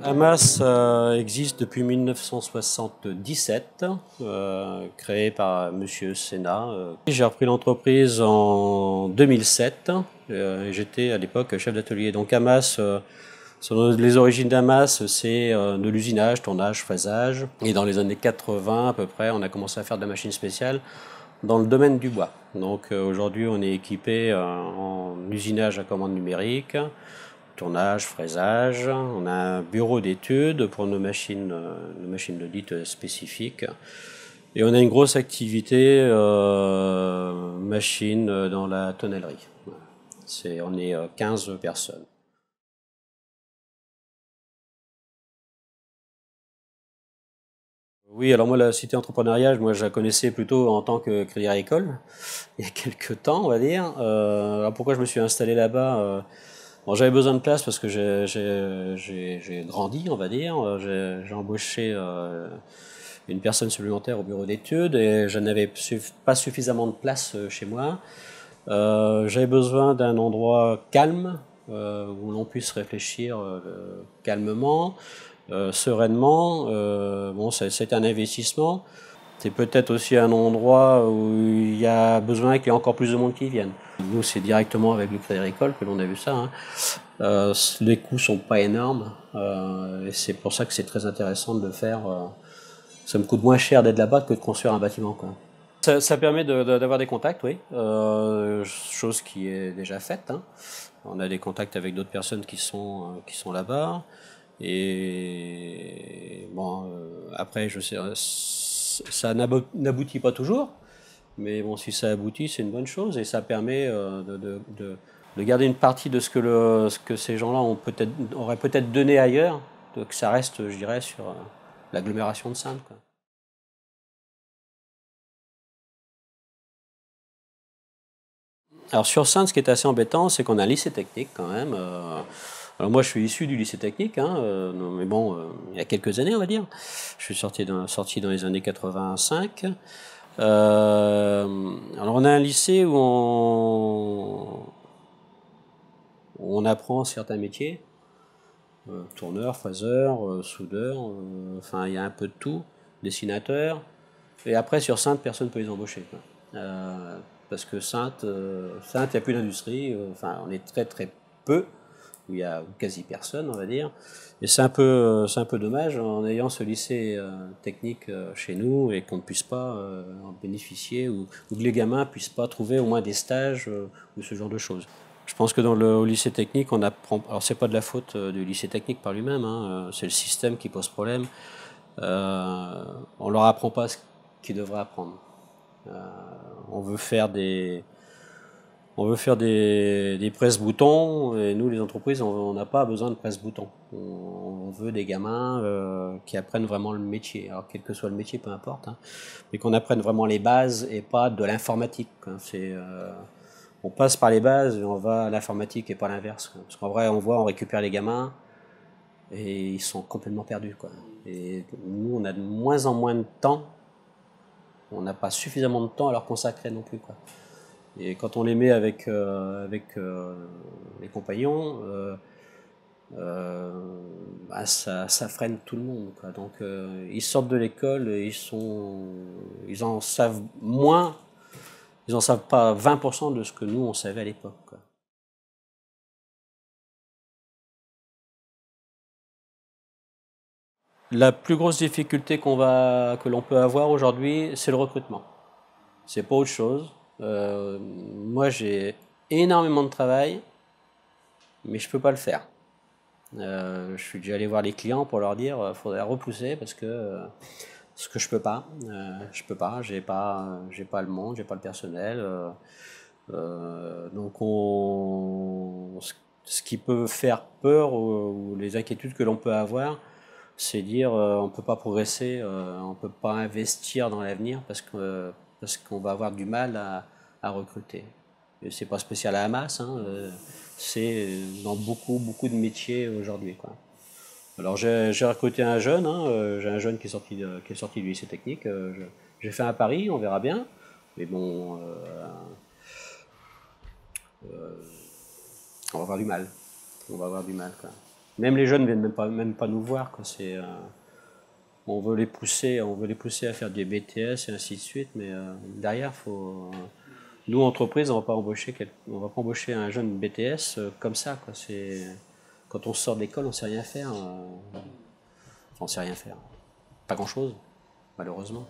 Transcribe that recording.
Hamas existe depuis 1977, créé par Monsieur Senna. J'ai repris l'entreprise en 2007 et j'étais à l'époque chef d'atelier. Donc Hamas, les origines d'Hamas, c'est de l'usinage, tournage, fraisage. Et dans les années 80 à peu près, on a commencé à faire de la machine spéciale dans le domaine du bois. Donc aujourd'hui, on est équipé en usinage à commande numérique, tournage, fraisage. On a un bureau d'études pour nos machines d'audit spécifiques. Et on a une grosse activité machine dans la tonnellerie. On est 15 personnes. Oui, alors moi, la cité entrepreneuriale, moi, je la connaissais plutôt en tant que Crédit Agricole, il y a quelques temps, on va dire. Alors pourquoi je me suis installé là-bas bon, j'avais besoin de place parce que j'ai grandi, on va dire. J'ai embauché une personne supplémentaire au bureau d'études et je n'avais pas suffisamment de place chez moi. J'avais besoin d'un endroit calme où l'on puisse réfléchir calmement, sereinement. Bon, c'est un investissement. C'est peut-être aussi un endroit où il y a besoin qu'il y ait encore plus de monde qui vienne. Nous, c'est directement avec le Crédit Agricole que l'on a vu ça. Hein. Les coûts sont pas énormes et c'est pour ça que c'est très intéressant de le faire. Ça me coûte moins cher d'être là-bas que de construire un bâtiment, quoi. Ça permet d'avoir des contacts, oui, chose qui est déjà faite. Hein. On a des contacts avec d'autres personnes qui sont là-bas. Et bon, après, je sais, ça n'aboutit pas toujours, mais bon, si ça aboutit, c'est une bonne chose et ça permet de garder une partie de ce que ces gens-là auraient peut-être donné ailleurs, que ça reste, je dirais, sur l'agglomération de Saintes, quoi. Alors sur Saintes, ce qui est assez embêtant, c'est qu'on a un lycée technique quand même. Alors moi, je suis issu du lycée technique, hein, mais bon, il y a quelques années, on va dire. Je suis sorti dans les années 85. Alors on a un lycée où on apprend certains métiers, tourneur, fraiseur, soudeur, enfin il y a un peu de tout, dessinateur. Et après sur Saintes, personne ne peut les embaucher, quoi. Parce que Saintes, il n'y a plus d'industrie, enfin on est très très peu, où il y a quasi personne, on va dire. Et c'est un peu dommage en ayant ce lycée technique chez nous et qu'on ne puisse pas en bénéficier ou que les gamins puissent pas trouver au moins des stages ou ce genre de choses. Je pense que au lycée technique, on apprend. Alors c'est pas de la faute du lycée technique par lui-même, hein, c'est le système qui pose problème. On leur apprend pas ce qu'ils devraient apprendre. Euh, on veut faire des presse-boutons et nous les entreprises on n'a pas besoin de presse-boutons. On veut des gamins qui apprennent vraiment le métier. Alors quel que soit le métier, peu importe, hein, mais qu'on apprenne vraiment les bases et pas de l'informatique, hein. On passe par les bases et on va à l'informatique et pas l'inverse, quoi. Parce qu'en vrai on récupère les gamins et ils sont complètement perdus, quoi. Et nous on a de moins en moins de temps. On n'a pas suffisamment de temps à leur consacrer non plus, quoi. Et quand on les met avec les compagnons, bah ça freine tout le monde, quoi. Donc ils sortent de l'école et ils en savent moins, ils en savent pas 20% de ce que nous on savait à l'époque, quoi. La plus grosse difficulté que l'on peut avoir aujourd'hui, c'est le recrutement. C'est pas autre chose. Moi, j'ai énormément de travail, mais je peux pas le faire. Je suis déjà allé voir les clients pour leur dire faudrait repousser parce que je peux pas, j'ai pas le monde, j'ai pas le personnel. Donc ce qui peut faire peur ou les inquiétudes que l'on peut avoir, c'est dire on peut pas progresser, on peut pas investir dans l'avenir parce qu'on va avoir du mal à recruter. Et c'est pas spécial à Hamas, hein, c'est dans beaucoup de métiers aujourd'hui, quoi. Alors j'ai recruté un jeune, hein, j'ai un jeune qui est sorti du lycée technique. J'ai fait un pari, on verra bien. Mais bon, on va avoir du mal. On va avoir du mal, quoi. Même les jeunes ne viennent même pas nous voir, quoi. On veut les pousser à faire des BTS et ainsi de suite, mais derrière, nous, entreprise, on va pas embaucher un jeune BTS comme ça, quoi. Quand on sort de l'école, on sait rien faire. On sait rien faire. Pas grand-chose, malheureusement.